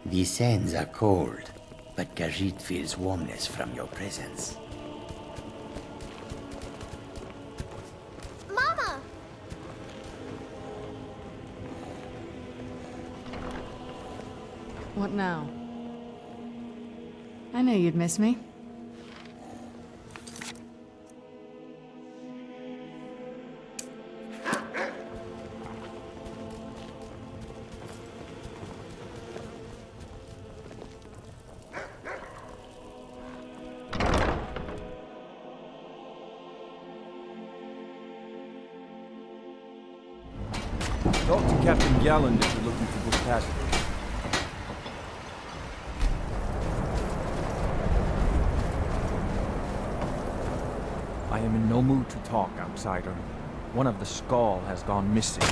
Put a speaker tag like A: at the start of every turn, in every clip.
A: The sands are cold, but Khajiit feels warmness from your presence.
B: Mama!
C: What now? I knew you'd miss me.
D: Talk to Captain Galland if you're looking for good passage. I am in no mood to talk, outsider. One of the Skull has gone missing.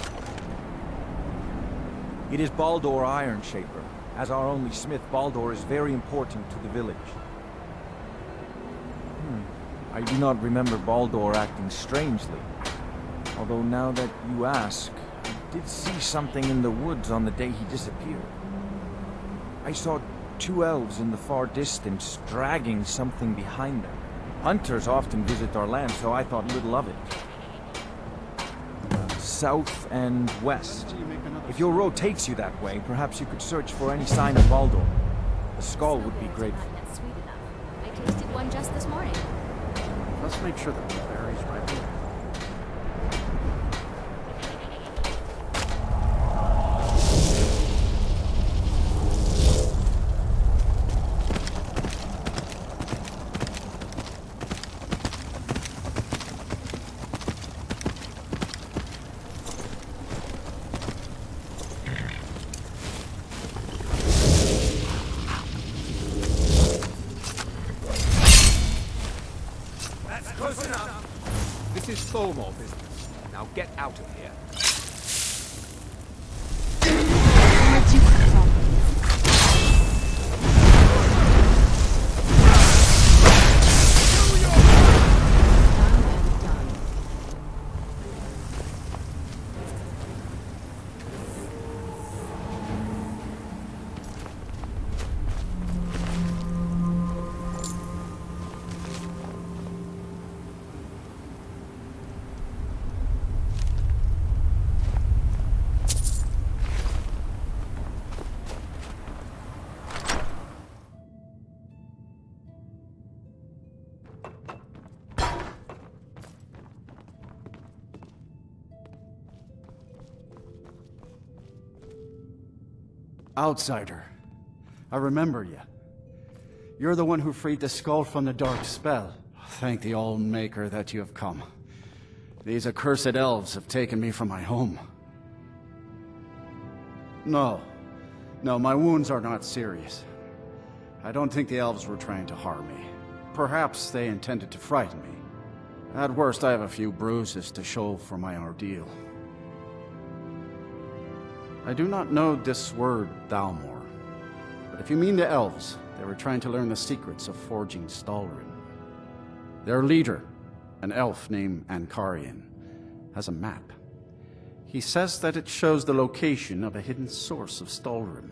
D: It is Baldor Iron Shaper. As our only smith, Baldor is very important to the village. I do not remember Baldor acting strangely. Although now that you ask, I did see something in the woods on the day he disappeared. I saw two elves in the far distance dragging something behind them. Hunters often visit our land, so I thought little of it. South and west. If your road takes you that way, perhaps you could search for any sign of Baldor. The skull would be grateful.
B: That's sweet enough. I tasted one just this morning.
E: Let's make sure that the berries ripen.
F: Close enough. This is Thormore business. Now get out of here.
C: Where'd you come from? Done and done.
E: Outsider. I remember you. You're the one who freed the skull from the dark spell. Thank the All-Maker that you have come. These accursed elves have taken me from my home. No, my wounds are not serious. I don't think the elves were trying to harm me. Perhaps they intended to frighten me. At worst, I have a few bruises to show for my ordeal. I do not know this word, Thalmor, but if you mean the elves, they were trying to learn the secrets of forging Stalhrim. Their leader, an elf named Ancarian, has a map. He says that it shows the location of a hidden source of Stalhrim.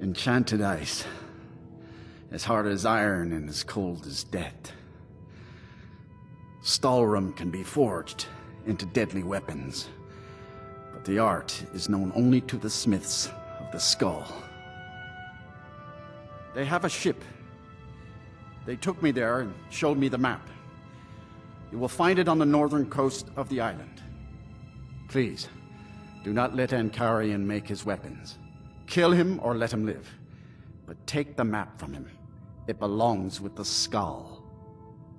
E: Enchanted ice, as hard as iron and as cold as death. Stalhrim can be forged into deadly weapons. The art is known only to the smiths of the skull. They have a ship. They took me there and showed me the map. You will find it on the northern coast of the island. Please, do not let Ancarian make his weapons. Kill him or let him live. But take the map from him. It belongs with the skull.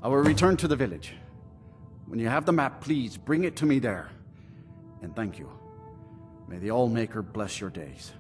E: I will return to the village. When you have the map, please bring it to me there. And thank you. May the All-Maker bless your days.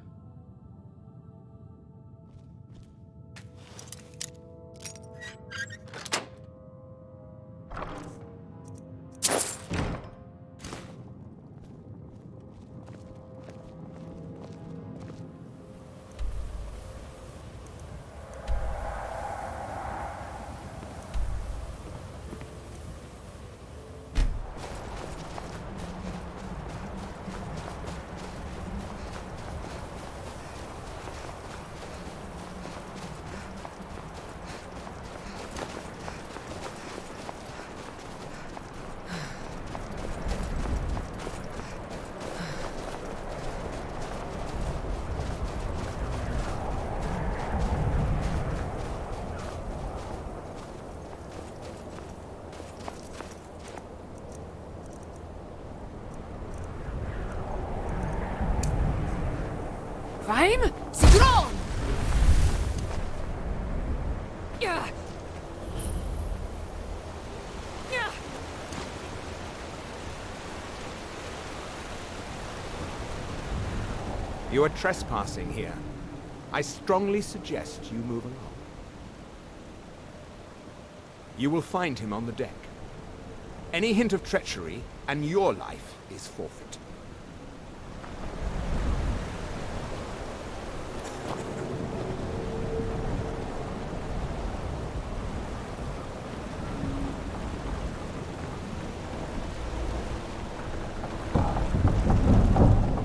C: Vaim? Sigron! Yeah. Yeah.
F: You are trespassing here. I strongly suggest you move along. You will find him on the deck. Any hint of treachery, and your life is forfeit.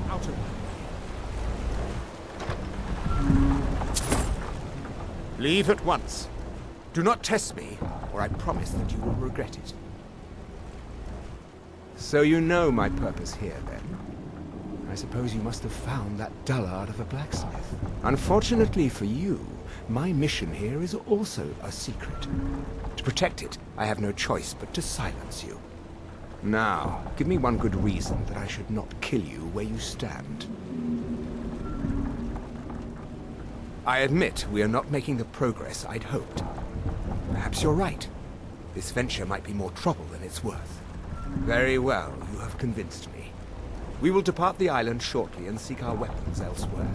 F: Out of my way. Leave at once. Do not test me, or I promise that you will regret it. So you know my purpose here, then? I suppose you must have found that dullard of a blacksmith. Unfortunately for you, my mission here is also a secret. To protect it, I have no choice but to silence you. Now, give me one good reason that I should not kill you where you stand. I admit we are not making the progress I'd hoped. Perhaps you're right. This venture might be more trouble than it's worth. Very well, you have convinced me. We will depart the island shortly and seek our weapons elsewhere.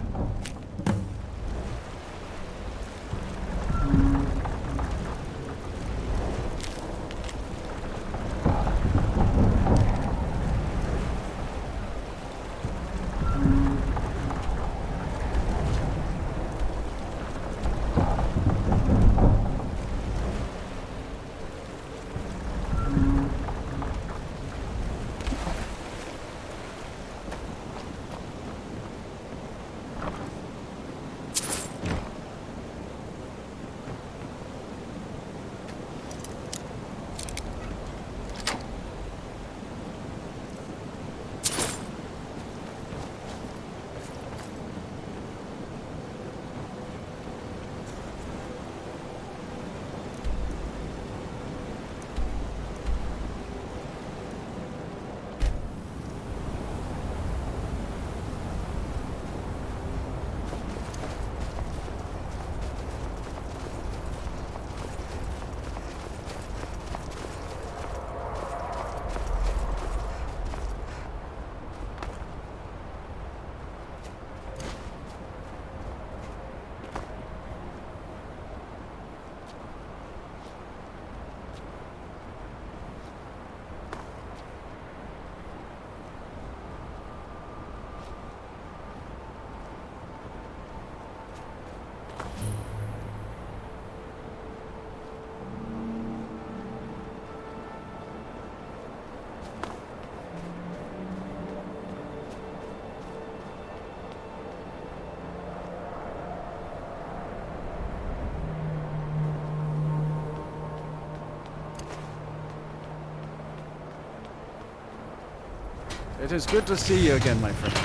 E: It is good to see you again, my friend.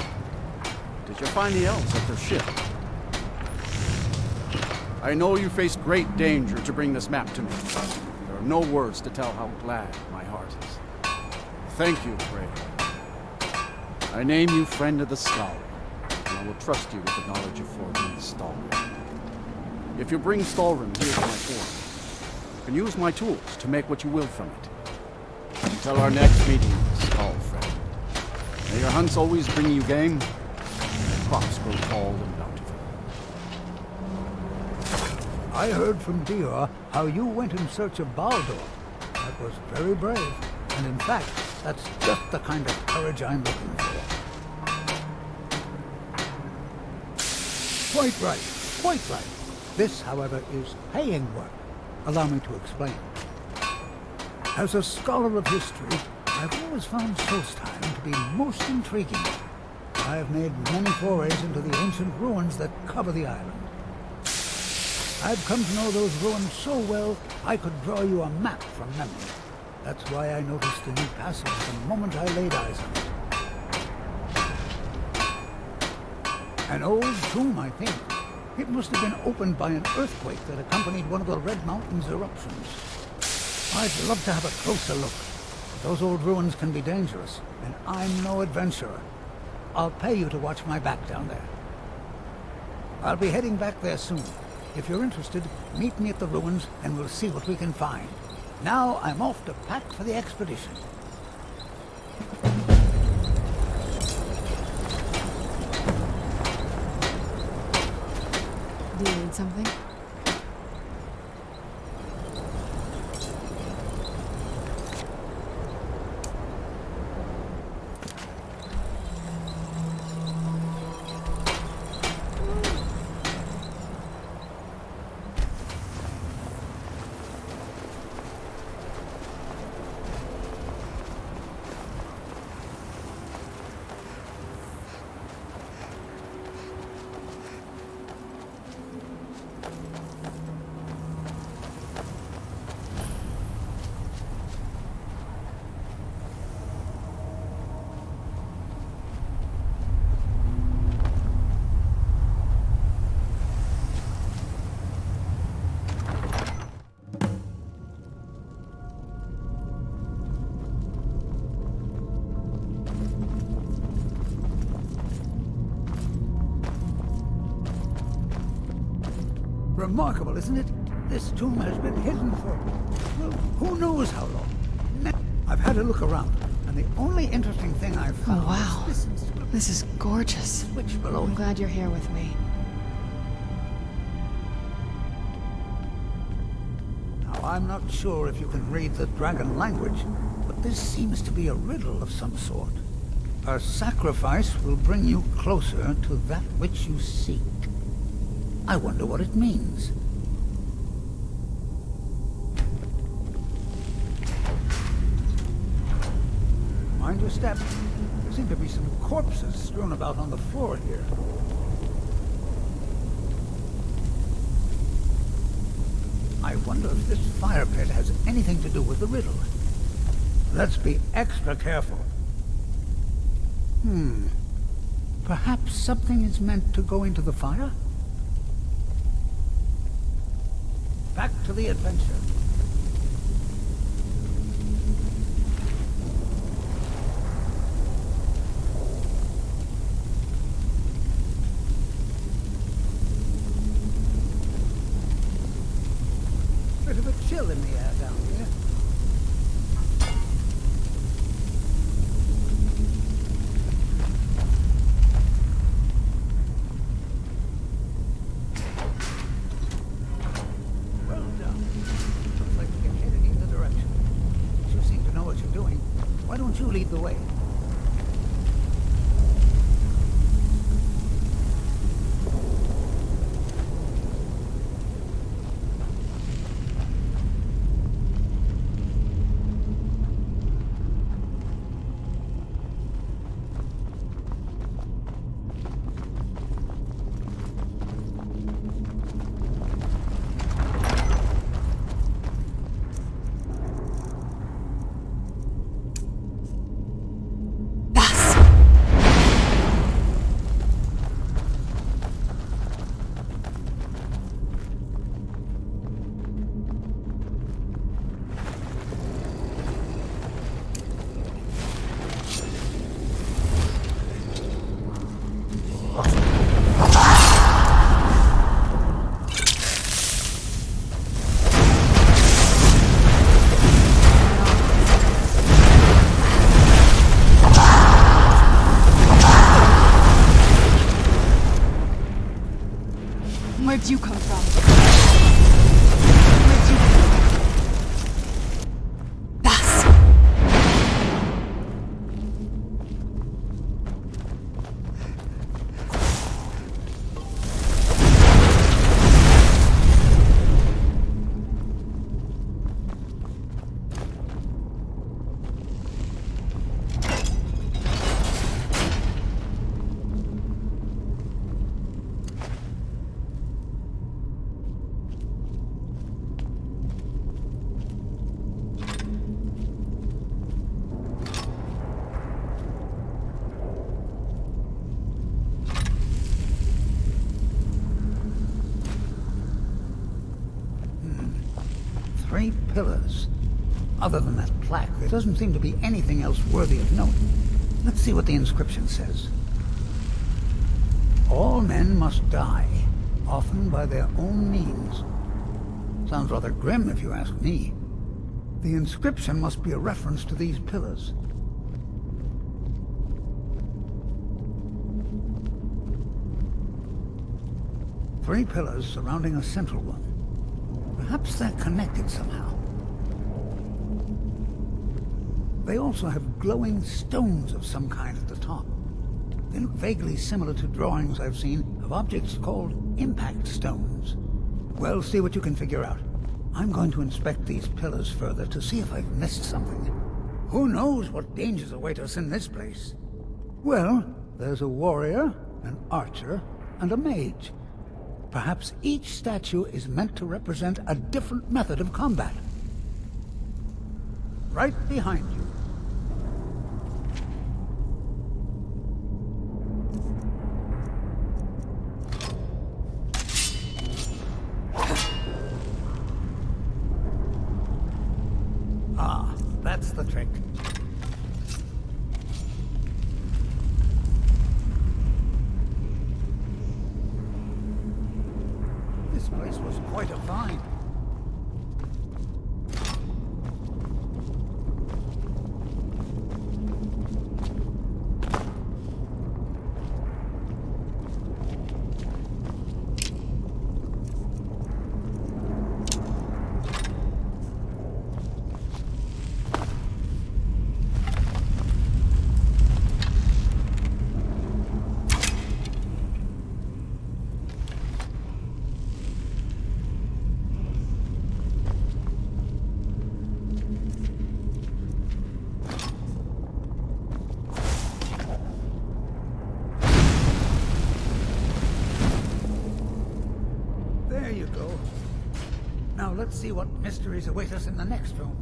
E: Did you find the elves at their ship? I know you faced great danger to bring this map to me. There are no words to tell how glad my heart is. Thank you, Frey. I name you friend of the Stalhrim, and I will trust you with the knowledge of forging the Stalhrim. If you bring Stalhrim here to my forge, you can use my tools to make what you will from it. Until our next meeting, Skull friend. May your hunts always bring you game, and your crops grow tall and bountiful.
G: I heard from Deor how you went in search of Baldor. That was very brave, and in fact, that's just the kind of courage I'm looking for. Quite right, quite right. This, however, is paying work. Allow me to explain. As a scholar of history, I've always found Solstheim to be most intriguing. I have made many forays into the ancient ruins that cover the island. I've come to know those ruins so well, I could draw you a map from memory. That's why I noticed the new passage the moment I laid eyes on it. An old tomb, I think. It must have been opened by an earthquake that accompanied one of the Red Mountain's eruptions. I'd love to have a closer look. Those old ruins can be dangerous, and I'm no adventurer. I'll pay you to watch my back down there. I'll be heading back there soon. If you're interested, meet me at the ruins and we'll see what we can find. Now I'm off to pack for the expedition.
C: Do you need something?
G: Remarkable, isn't it? This tomb has been hidden for, well, who knows how long. I've had a look around, and the only interesting thing I've found
C: wow.
G: is this inscription
C: This is gorgeous.
G: switch below.
C: I'm glad you're here with me.
G: Now, I'm not sure if you can read the dragon language, but this seems to be a riddle of some sort. A sacrifice will bring you closer to that which you seek. I wonder what it means. Mind your step. There seem to be some corpses strewn about on the floor here. I wonder if this fire pit has anything to do with the riddle. Let's be extra careful. Perhaps something is meant to go into the fire? Back to the adventure. Bit of a chill in the air down here. Well done. Looks like we can head in either direction. You seem to know what you're doing. Why don't you lead the way?
C: Where'd you come from? Thus. Three pillars. Other than that plaque, there doesn't seem to be anything else worthy of note. Let's see what the inscription says. All men must die.
G: often by their own means. Sounds rather grim if you ask me. The inscription must be a reference to these pillars. Three pillars surrounding a central one. Perhaps they're connected somehow. They also have glowing stones of some kind at the top. They look vaguely similar to drawings I've seen of objects called impact stones. Well, see what you can figure out. I'm going to inspect these pillars further to see if I've missed something. Who knows what dangers await us in this place? Well, there's a warrior, an archer, and a mage. Perhaps each statue is meant to represent a different method of combat. Right behind you. Ah, that's the trick. This place was quite a find. There you go. Now let's see what mysteries await us in the next room.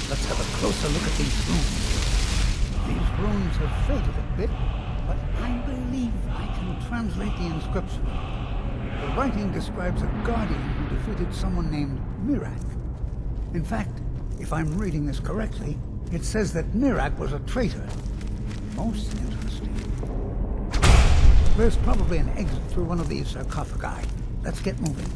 G: Let's have a closer look at these runes. These runes have faded a bit, but I believe I can translate the inscription. The writing describes a guardian who defeated someone named Mirak. In fact, if I'm reading this correctly, it says that Mirak was a traitor. Most interesting. There's probably an exit through one of these sarcophagi. Let's get moving.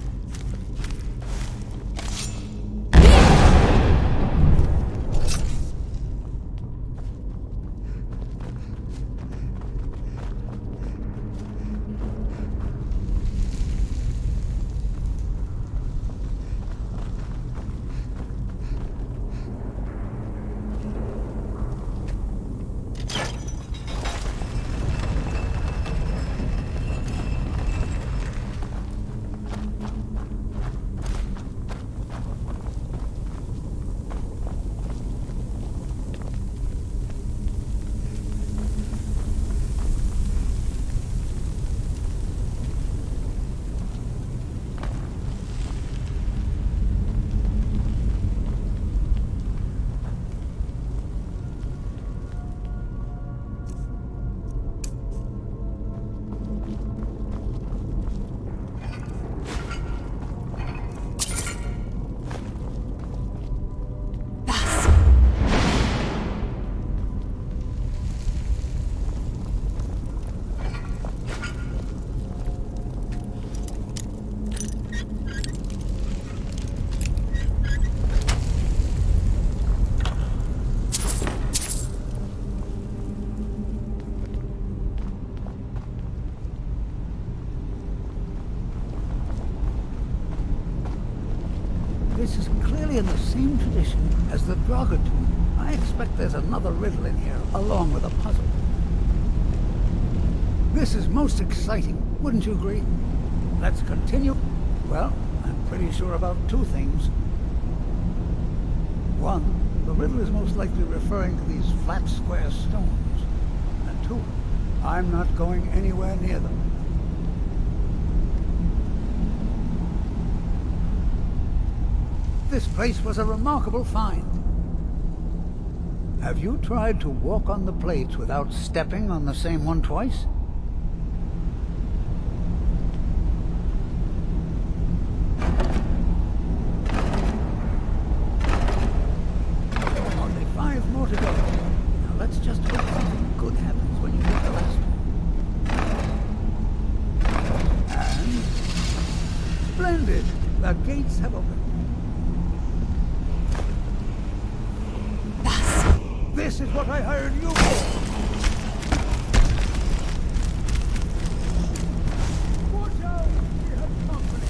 G: This is clearly in the same tradition as the Draga tomb. I expect there's another riddle in here, along with a puzzle. This is most exciting, wouldn't you agree? Let's continue. Well, I'm pretty sure about two things. One, the riddle is most likely referring to these flat square stones. And two, I'm not going anywhere near them. This place was a remarkable find. Have you tried to walk on the plates without stepping on the same one twice? Only 5 more to go. Now let's just hope something good happens when you get the last one. And... splendid! The gates have opened. This is what I hired you for! Watch out! We have company!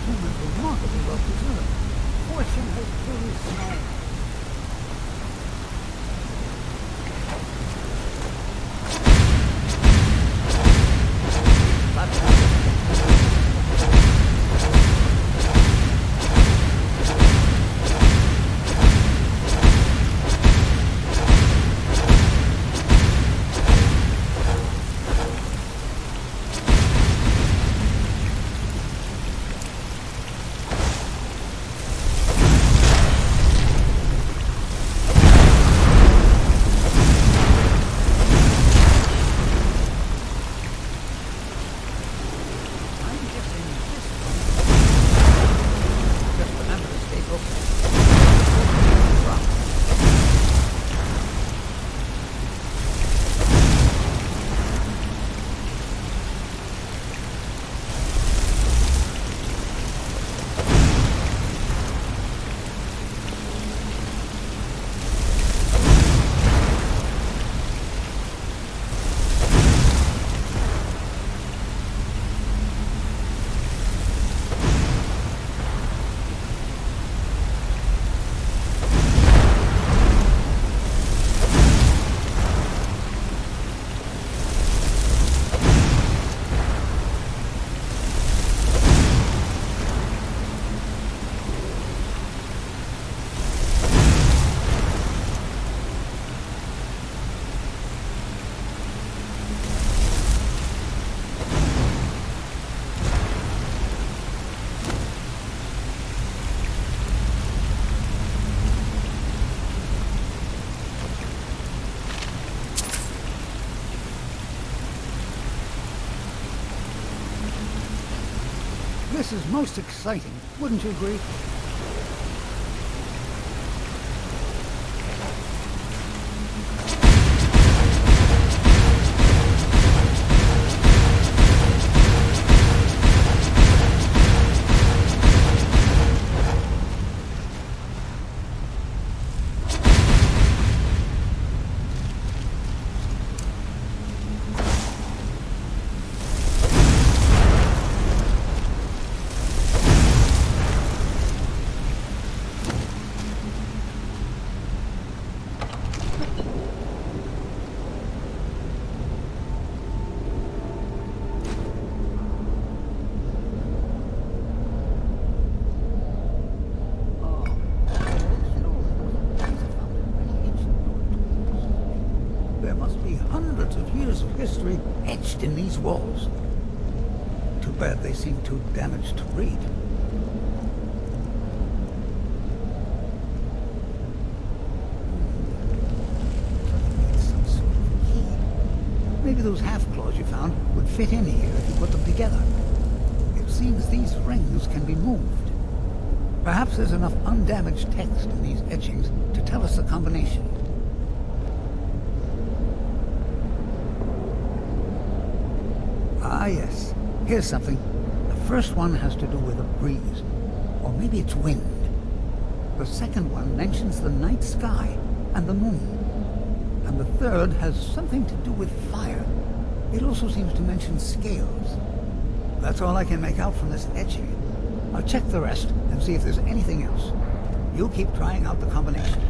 G: tomb is remarkably well preserved. Fortune has truly smiled. This is most exciting, wouldn't you agree? History etched in these walls. Too bad they seem too damaged to read. Some sort of key. Maybe those half-claws you found would fit in here if you put them together. It seems these rings can be moved. Perhaps there's enough undamaged text in these etchings to tell us the combination. Ah, yes. Here's something. The first one has to do with a breeze. Or maybe it's wind. The second one mentions the night sky and the moon. And the third has something to do with fire. It also seems to mention scales. That's all I can make out from this etching. I'll check the rest and see if there's anything else. You keep trying out the combinations.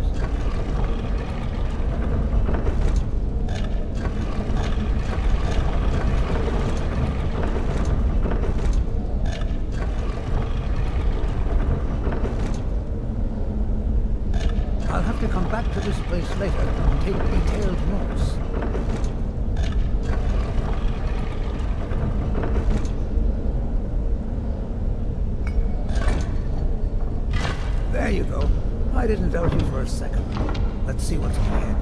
G: Come back to this place later and take detailed notes. There you go. I didn't doubt you for a second. Let's see what's ahead.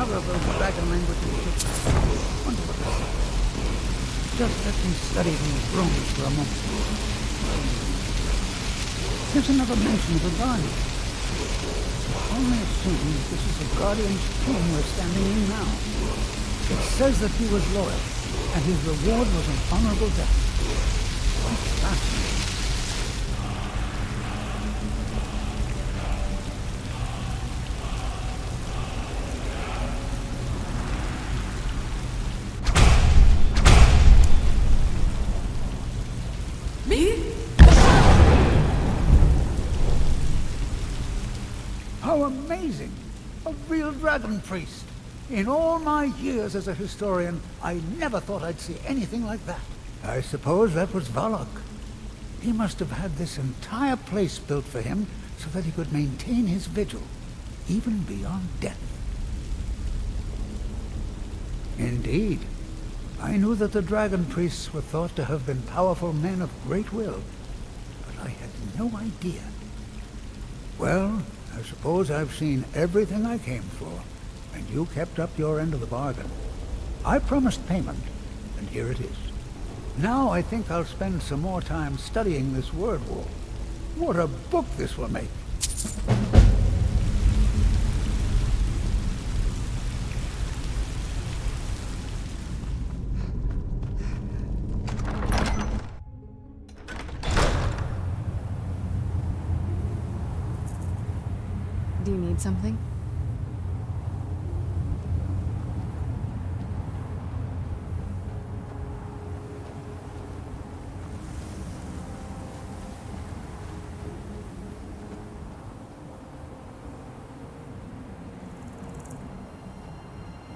G: another of those dragon languages. Wonder what this is. Just let me study these runes for a moment. Here's another mention of a guardian. Only assume this is the guardian's tomb we're standing in now. It says that he was loyal, and his reward was an honorable death. Quite fascinating. How amazing! A real dragon priest! In all my years as a historian, I never thought I'd see anything like that. I suppose that was Vahlok. He must have had this entire place built for him so that he could maintain his vigil, even beyond death. Indeed. I knew that the dragon priests were thought to have been powerful men of great will, but I had no idea. Well, I suppose I've seen everything I came for, and you kept up your end of the bargain. I promised payment, and here it is. Now I think I'll spend some more time studying this word wall. What a book this will make!
H: Do you need something?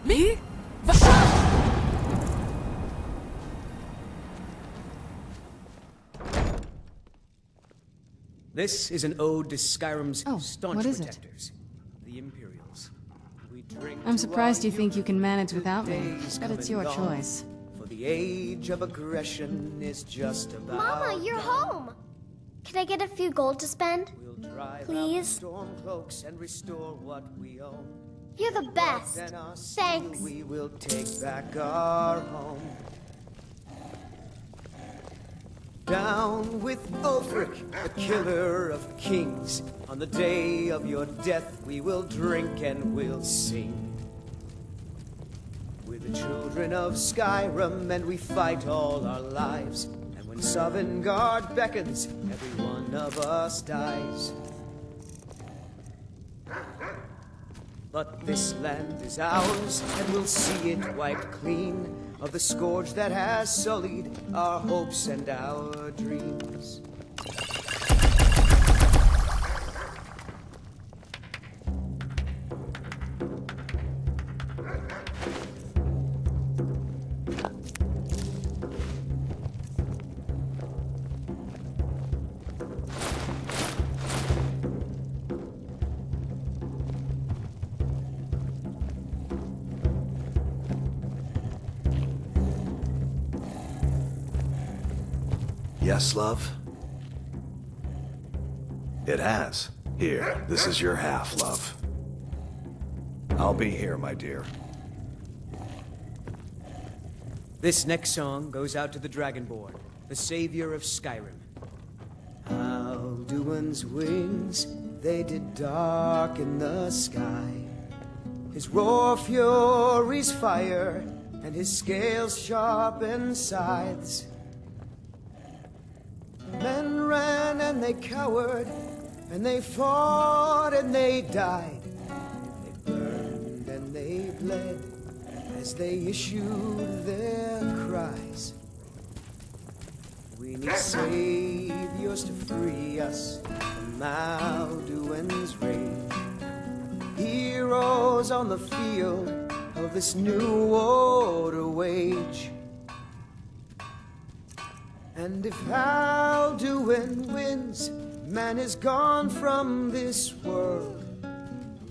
I: Me?
J: This is an ode to Skyrim's staunch
H: what is it?
J: protectors, the Imperials. We drink
H: I'm
J: to
H: surprised
J: our
H: you think you can manage
J: youth,
H: without me,
J: days
H: but it's
J: come
H: your
J: and gone,
H: choice.
J: For the age of aggression is just about.
K: Mama, you're home! Can I get a few gold to spend?
J: We'll drive
K: Please?
J: out storm cloaks and restore what we own.
K: You're the best.
J: Then our seal
K: Thanks.
J: we will take back our home. Down with Ulfric, the killer of kings. On the day of your death, we will drink and we'll sing. We're the children of Skyrim, and we fight all our lives. And when Sovngarde beckons, every one of us dies. But this land is ours, and we'll see it wiped clean of the scourge that has sullied our hopes and our dreams.
L: Yes, love? It has. Here, this is your half, love. I'll be here, my dear.
J: This next song goes out to the Dragonborn, the savior of Skyrim. Alduin's wings, they did darken the sky. His roar furies fire, and his scales sharpened scythes. Men ran and they cowered, and they fought and they died. They burned and they bled as they issued their cries. We need saviors to free us from Alduin's rage. Heroes on the field of this new war to wage. And if Alduin wins, man is gone from this world,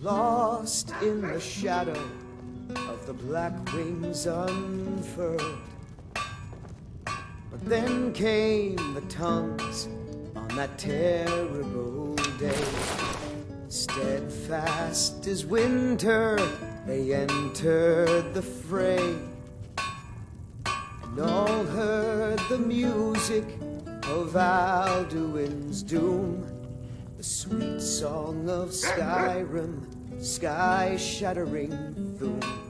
J: lost in the shadow of the black wings unfurled. But then came the tongues on that terrible day. Steadfast as winter, they entered the fray, and all heard the music of Alduin's doom, the sweet song of Skyrim, sky-shattering Thum.